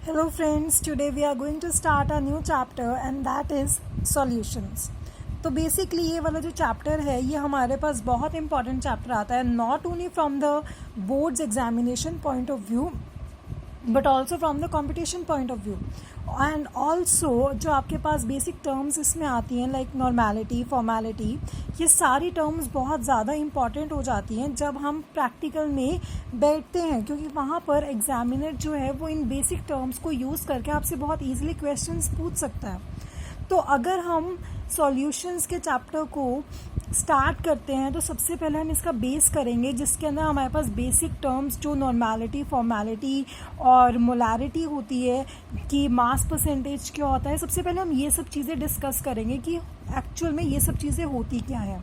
Hello friends, today we are going to start a new chapter and that is solutions. तो basically ये वाला जो chapter है ये हमारे पास बहुत इंपॉर्टेंट चैप्टर आता है, not only from the boards examination point of view but also from the competition point of view and also जो आपके पास बेसिक टर्म्स इसमें आती हैं लाइक नॉर्मेलिटी, फॉर्मेलिटी, ये सारी टर्म्स बहुत ज़्यादा इंपॉर्टेंट हो जाती हैं जब हम प्रैक्टिकल में बैठते हैं, क्योंकि वहाँ पर एग्जामिनर जो है वो इन बेसिक टर्म्स को यूज़ करके आपसे बहुत ईजिली क्वेश्चंस पूछ सकता है. तो अगर हम सॉल्यूशंस के चैप्टर को स्टार्ट करते हैं तो सबसे पहले हम इसका बेस करेंगे, जिसके अंदर हमारे पास बेसिक टर्म्स जो नॉर्मेलिटी, फॉर्मेलिटी और मोलारिटी होती है कि मास परसेंटेज क्या होता है. सबसे पहले हम ये सब चीज़ें डिस्कस करेंगे कि एक्चुअल में ये सब चीज़ें होती क्या हैं.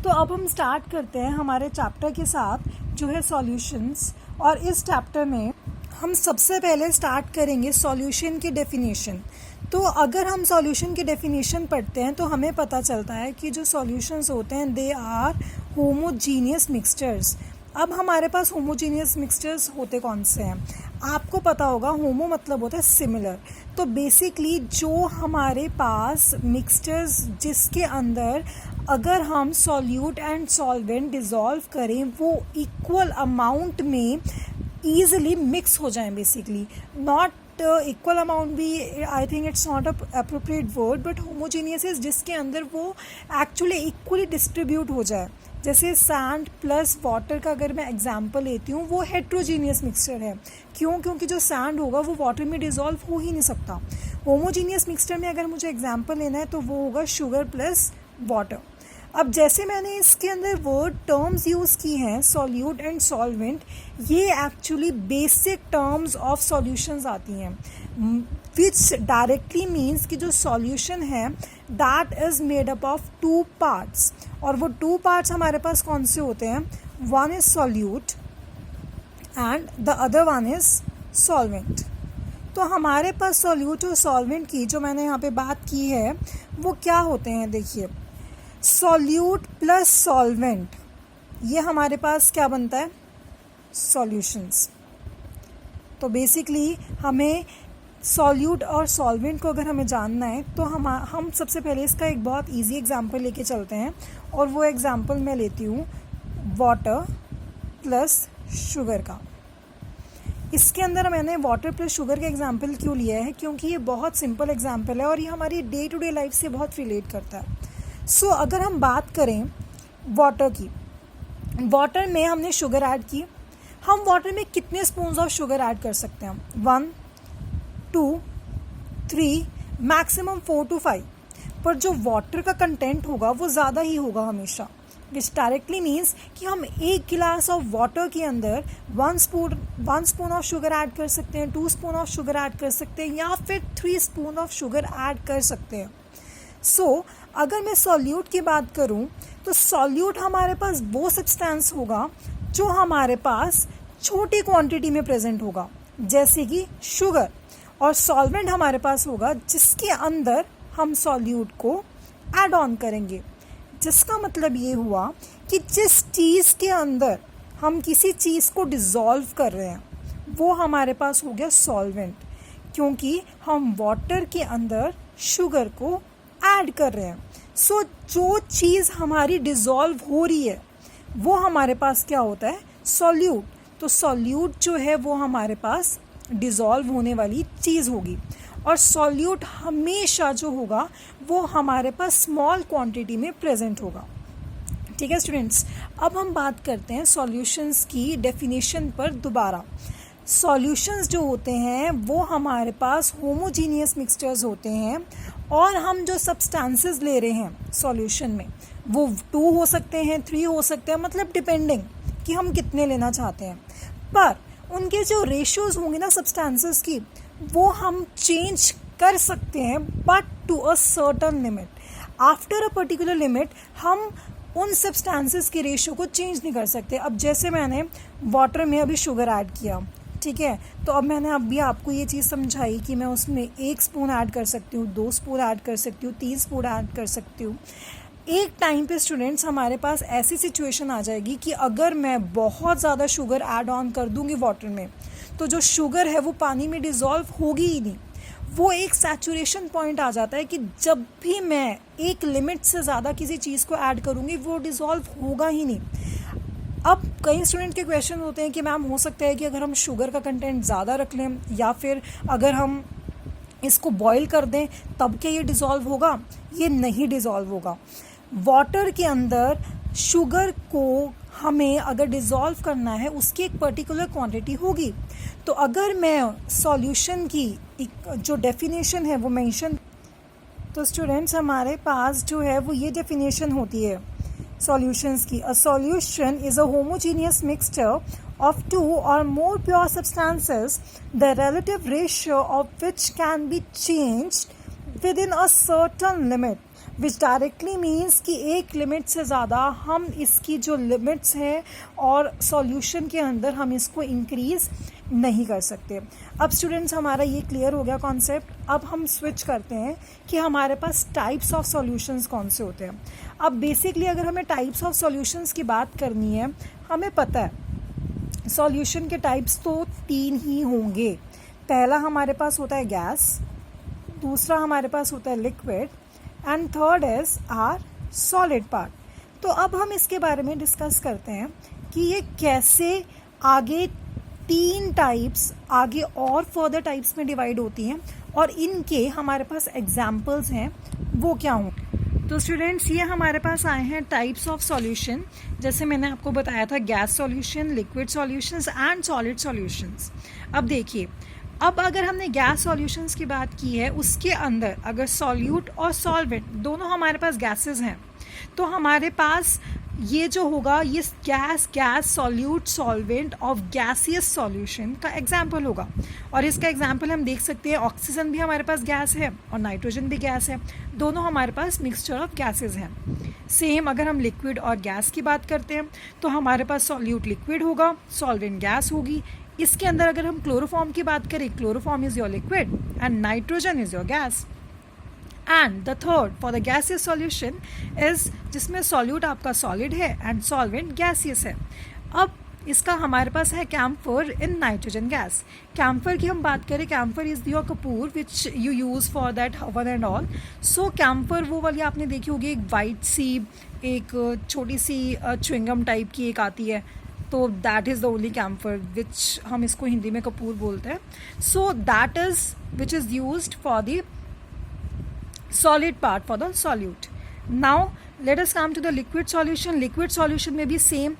तो अब हम स्टार्ट करते हैं हमारे चैप्टर के साथ जो है सॉल्यूशंस. और इस चैप्टर में हम सबसे पहले स्टार्ट करेंगे सॉल्यूशन की डेफिनेशन. तो अगर हम सॉल्यूशन की डेफिनेशन पढ़ते हैं तो हमें पता चलता है कि जो सॉल्यूशंस होते हैं दे आर होमोजीनियस मिक्सचर्स. अब हमारे पास होमोजीनियस मिक्सचर्स होते कौन से हैं? आपको पता होगा होमो मतलब होता है सिमिलर. तो बेसिकली जो हमारे पास मिक्सचर्स जिसके अंदर अगर हम सॉल्यूट एंड सॉल्वेंट डिज़ोल्व करें वो इक्वल अमाउंट में ईजिली मिक्स हो जाएं, बेसिकली नॉट इक्वल अमाउंट भी I think it's not appropriate word, but homogeneous is जिसके अंदर वो एक्चुअली इक्वली डिस्ट्रीब्यूट हो जाए. जैसे सैंड प्लस वाटर का अगर मैं एग्जांपल लेती हूँ वो हेट्रोजीनियस मिक्सचर है. क्यों? क्योंकि जो सैंड होगा वो वाटर में डिज़ोल्व हो ही नहीं सकता. होमोजीनियस मिक्सचर में अगर मुझे एग्जांपल लेना है तो वो होगा शुगर प्लस वाटर. अब जैसे मैंने इसके अंदर वर्ड टर्म्स यूज़ की हैं सॉल्यूट एंड सॉल्वेंट, ये actually basic terms of solutions आती हैं विच डायरेक्टली मीन्स कि जो सॉल्यूशन है that is made up of two parts. और वो टू पार्ट्स हमारे पास कौन से होते हैं? One is solute and the other one is solvent. तो हमारे पास सॉल्यूट और सॉल्वेंट की जो मैंने यहाँ पे बात की है वो क्या होते हैं? देखिए, सॉल्यूट प्लस सॉल्वेंट ये हमारे पास क्या बनता है? सॉल्यूशंस. तो बेसिकली हमें सॉल्यूट और सॉल्वेंट को अगर हमें जानना है तो हम सबसे पहले इसका एक बहुत इजी एग्जांपल लेके चलते हैं. और वो एग्जांपल मैं लेती हूँ वाटर प्लस शुगर का. इसके अंदर मैंने वाटर प्लस शुगर का एग्जांपल क्यों लिया है? क्योंकि ये बहुत सिंपल एग्जांपल है और ये हमारी डे टू डे लाइफ से बहुत रिलेट करता है. सो अगर हम बात करें वाटर की, वाटर में हमने शुगर ऐड की. हम वाटर में कितने स्पून्स ऑफ शुगर ऐड कर सकते हैं? 1, 2, 3, मैक्सिमम 4 to 5. पर जो वाटर का कंटेंट होगा वो ज़्यादा ही होगा हमेशा, विच डायरेक्टली मीन्स कि हम एक गिलास ऑफ वाटर के अंदर 1 स्पून ऑफ शुगर ऐड कर सकते हैं, 2 स्पून ऑफ शुगर ऐड कर सकते हैं या फिर 3 स्पून ऑफ शुगर ऐड कर सकते हैं. सो अगर मैं सॉल्यूट की बात करूं तो सॉल्यूट हमारे पास वो सब्सटेंस होगा जो हमारे पास छोटी क्वांटिटी में प्रेजेंट होगा, जैसे कि शुगर. और सॉल्वेंट हमारे पास होगा जिसके अंदर हम सॉल्यूट को ऐड ऑन करेंगे. जिसका मतलब ये हुआ कि जिस चीज़ के अंदर हम किसी चीज़ को डिज़ोल्व कर रहे हैं वो हमारे पास हो गया सॉल्वेंट, क्योंकि हम वाटर के अंदर शुगर को ऐड कर रहे हैं. सो जो चीज़ हमारी डिज़ोल्व हो रही है वो हमारे पास क्या होता है? सॉल्यूट. तो सॉल्यूट जो है वो हमारे पास डिज़ोल्व होने वाली चीज़ होगी. और सॉल्यूट हमेशा जो होगा वो हमारे पास स्मॉल क्वांटिटी में प्रेजेंट होगा. ठीक है स्टूडेंट्स, अब हम बात करते हैं सॉल्यूशंस की डेफिनेशन पर दोबारा. सॉल्यूशंस जो होते हैं वो हमारे पास होमोजीनियस मिक्सचर्स होते हैं और हम जो सब्सटेंसेस ले रहे हैं सॉल्यूशन में वो 2 हो सकते हैं, 3 हो सकते हैं, मतलब डिपेंडिंग कि हम कितने लेना चाहते हैं. पर उनके जो रेशियोज होंगे ना सब्सटेंसेस की वो हम चेंज कर सकते हैं, but to a certain limit. After a particular limit हम उन सब्सटेंसेस के रेशियो को चेंज नहीं कर सकते. अब जैसे मैंने वाटर में अभी शुगर ऐड किया, ठीक है, तो अब मैंने अभी आपको ये चीज़ समझाई कि मैं उसमें 1 स्पून ऐड कर सकती हूँ, 2 स्पून ऐड कर सकती हूँ, 3 स्पून ऐड कर सकती हूँ. एक टाइम पे स्टूडेंट्स हमारे पास ऐसी सिचुएशन आ जाएगी कि अगर मैं बहुत ज़्यादा शुगर ऐड ऑन कर दूँगी वाटर में तो जो शुगर है वो पानी में डिज़ोल्व होगी ही नहीं। वो एक सैचुरेशन पॉइंट आ जाता है कि जब भी मैं एक लिमिट से ज़्यादा किसी चीज़ को ऐड करूँगी वो डिज़ोल्व होगा ही नहीं। अब कई स्टूडेंट के क्वेश्चन होते हैं कि मैम हो सकता है कि अगर हम शुगर का कंटेंट ज़्यादा रख लें या फिर अगर हम इसको बॉईल कर दें तब क्या ये डिज़ोल्व होगा? ये नहीं डिज़ोल्व होगा। वाटर के अंदर शुगर को हमें अगर डिज़ोल्व करना है उसकी एक पर्टिकुलर क्वांटिटी होगी। तो अगर मैं सॉल्यूशन की एक जो डेफिनेशन है वो मेंशन, तो स्टूडेंट्स हमारे पास जो है वो ये डेफिनेशन होती है सॉल्यूशंस की। A solution is a homogeneous mixture of two or more pure substances, the relative ratio of which can be changed within a certain limit, which directly means कि एक लिमिट से ज़्यादा हम इसकी जो लिमिट्स हैं और सॉल्यूशन के अंदर हम इसको इंक्रीज़ नहीं कर सकते। अब स्टूडेंट्स हमारा ये क्लियर हो गया कॉन्सेप्ट। अब हम स्विच करते हैं कि हमारे पास टाइप्स ऑफ सॉल्यूशंस कौन से होते हैं। अब बेसिकली अगर हमें टाइप्स ऑफ सॉल्यूशंस की बात करनी है, हमें पता है सॉल्यूशन के टाइप्स तो 3 ही होंगे। पहला हमारे पास होता है गैस, दूसरा हमारे पास होता है liquid and third is our solid part. तो अब हम इसके बारे में डिस्कस करते हैं कि ये कैसे आगे 3 टाइप्स आगे और फर्दर टाइप्स में डिवाइड होती हैं और इनके हमारे पास एग्जाम्पल्स हैं वो क्या हों। तो स्टूडेंट्स ये हमारे पास आए हैं टाइप्स ऑफ सॉल्यूशन। जैसे मैंने आपको बताया था gas solution, liquid solutions and solid solutions. अब देखिए, अब अगर हमने गैस सॉल्यूशंस की बात की है उसके अंदर अगर सॉल्यूट और सॉल्वेंट दोनों हमारे पास गैसेस हैं तो हमारे पास ये जो होगा ये gas solute solvent of gaseous solution का एग्जाम्पल होगा। और इसका एग्जाम्पल हम देख सकते हैं ऑक्सीजन भी हमारे पास गैस है और नाइट्रोजन भी गैस है, दोनों हमारे पास मिक्सचर ऑफ गैसेस हैं। सेम अगर हम लिक्विड और गैस की बात करते हैं तो हमारे पास सॉल्यूट लिक्विड होगा, सॉल्वेंट गैस होगी। इसके अंदर अगर हम क्लोरोफॉर्म की बात करें, chloroform is your liquid and nitrogen is your gas. And the third for the gaseous solution is जिसमें सॉल्यूट आपका सॉलिड है एंड सॉल्वेंट गैसियस है। अब इसका हमारे पास है camphor in nitrogen gas. Camphor की हम बात करें, camphor is your kapur which you use for that havan and all. So camphor वो वाली आपने देखी होगी, एक वाइट सी एक छोटी सी च्युइंगम टाइप की एक आती है, तो that is the only camphor which हम इसको हिंदी में कपूर बोलते हैं। So that is which is used for the solid part for the solute. Now let us come to the liquid solution. Liquid solution में भी same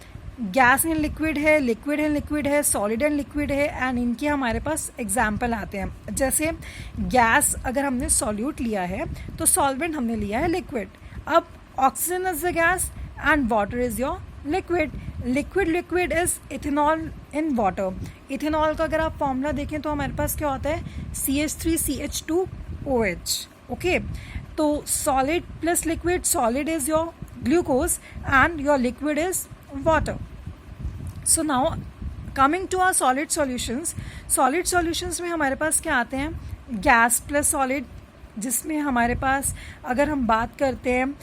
गैस एंड लिक्विड है, liquid and liquid है, सॉलिड एंड लिक्विड है and इनके हमारे पास example आते हैं। जैसे गैस अगर हमने सॉल्यूट लिया है तो सॉल्वेंट हमने लिया है लिक्विड। अब oxygen is the gas and water is your liquid. Liquid is ethanol in water. Ethanol का अगर आप फॉर्मूला देखें तो हमारे पास क्या होता है CH3CH2OH। ओके, तो solid plus liquid, solid is your glucose and your liquid is water. So now coming to our solid solutions. Solid solutions में हमारे पास क्या आते हैं, गैस प्लस सॉलिड, जिसमें हमारे पास अगर हम बात करते हैं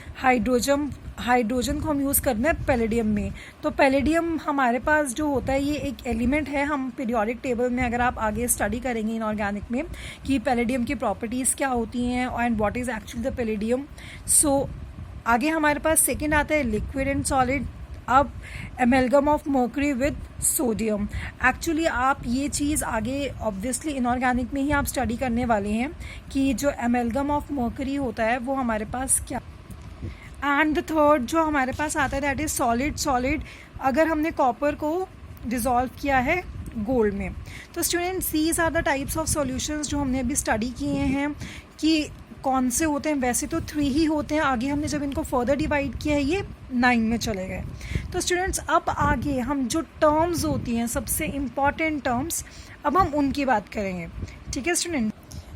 हाइड्रोजन को हम यूज़ करते हैं पैलेडियम में। तो पैलेडियम हमारे पास जो होता है ये एक एलिमेंट है। हम पीरियोडिक टेबल में अगर आप आगे स्टडी करेंगे इनऑर्गेनिक में कि पैलेडियम की प्रॉपर्टीज़ क्या होती हैं and what is actually the palladium. So आगे हमारे पास सेकेंड आता है लिक्विड एंड सॉलिड। अब amalgam of mercury with sodium. Actually आप ये चीज़ आगे ऑब्वियसली इनऑर्गेनिक में ही आप स्टडी करने वाले हैं कि जो एमेलगम ऑफ मर्करी होता है वो हमारे पास क्या। एंड द थर्ड जो हमारे पास आता है दैट इज सॉलिड अगर हमने कॉपर को डिज़ोल्व किया है गोल्ड में। तो students these are the types of solutions जो हमने अभी स्टडी किए हैं कि कौन से होते हैं। वैसे तो 3 ही होते हैं, आगे हमने जब इनको फर्दर डिवाइड किया है ये 9 में चले गए। तो स्टूडेंट्स अब आगे हम जो टर्म्स होती हैं सबसे इम्पॉर्टेंट टर्म्स, अब हम उनकी बात करेंगे। ठीक है स्टूडेंट।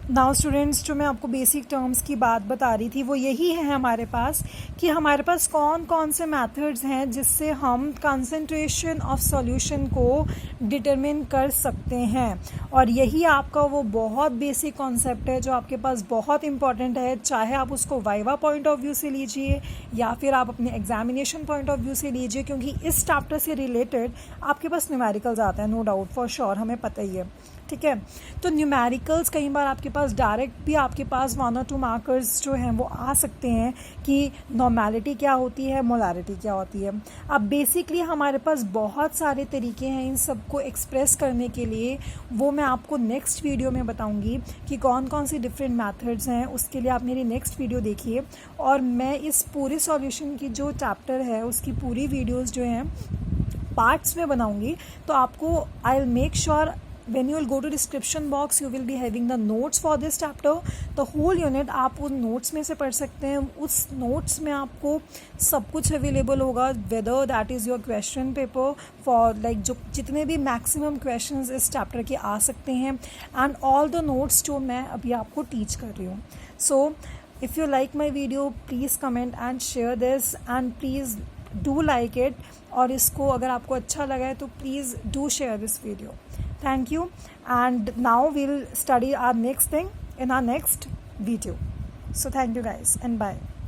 नाउ स्टूडेंट्स, जो मैं आपको बेसिक टर्म्स की बात बता रही थी वो यही है हमारे पास कि हमारे पास कौन कौन से मेथड्स हैं जिससे हम कंसंट्रेशन ऑफ सॉल्यूशन को डिटरमिन कर सकते हैं। और यही आपका वो बहुत बेसिक कॉन्सेप्ट है जो आपके पास बहुत इंपॉर्टेंट है, चाहे आप उसको वाइवा पॉइंट ऑफ व्यू से लीजिए या फिर आप अपने एग्जामिनेशन पॉइंट ऑफ व्यू से लीजिए, क्योंकि इस चैप्टर से रिलेटेड आपके पास न्यूमेरिकल्स आते हैं, नो डाउट, फॉर श्योर, हमें पता ही है। ठीक है, तो न्यूमेरिकल्स कई बार आपके पास डायरेक्ट भी आपके पास 1 और 2 मार्कर्स जो हैं वो आ सकते हैं कि नॉर्मेलिटी क्या होती है, मोलारिटी क्या होती है। अब बेसिकली हमारे पास बहुत सारे तरीके हैं इन सबको एक्सप्रेस करने के लिए, वो मैं आपको नेक्स्ट वीडियो में बताऊंगी कि कौन कौन सी डिफरेंट मेथड्स हैं। उसके लिए आप मेरी नेक्स्ट वीडियो देखिए, और मैं इस पूरे सॉल्यूशन की जो चैप्टर है उसकी पूरी वीडियोज़ जो हैं पार्ट्स में बनाऊंगी। तो आपको I will make sure when you will go to description box you will be having the notes for this chapter, the whole unit आप उन notes में से पढ़ सकते हैं। उस notes में आपको सब कुछ available होगा, whether that is your question paper for like जो जितने भी maximum questions इस chapter के आ सकते हैं, and all the notes जो मैं अभी आपको teach कर रही हूँ। So if you like my video please comment and share this and please do like it, और इसको अगर आपको अच्छा लगा है तो please do share this video. Thank you, and now we'll study our next thing in our next video. So thank you guys and bye.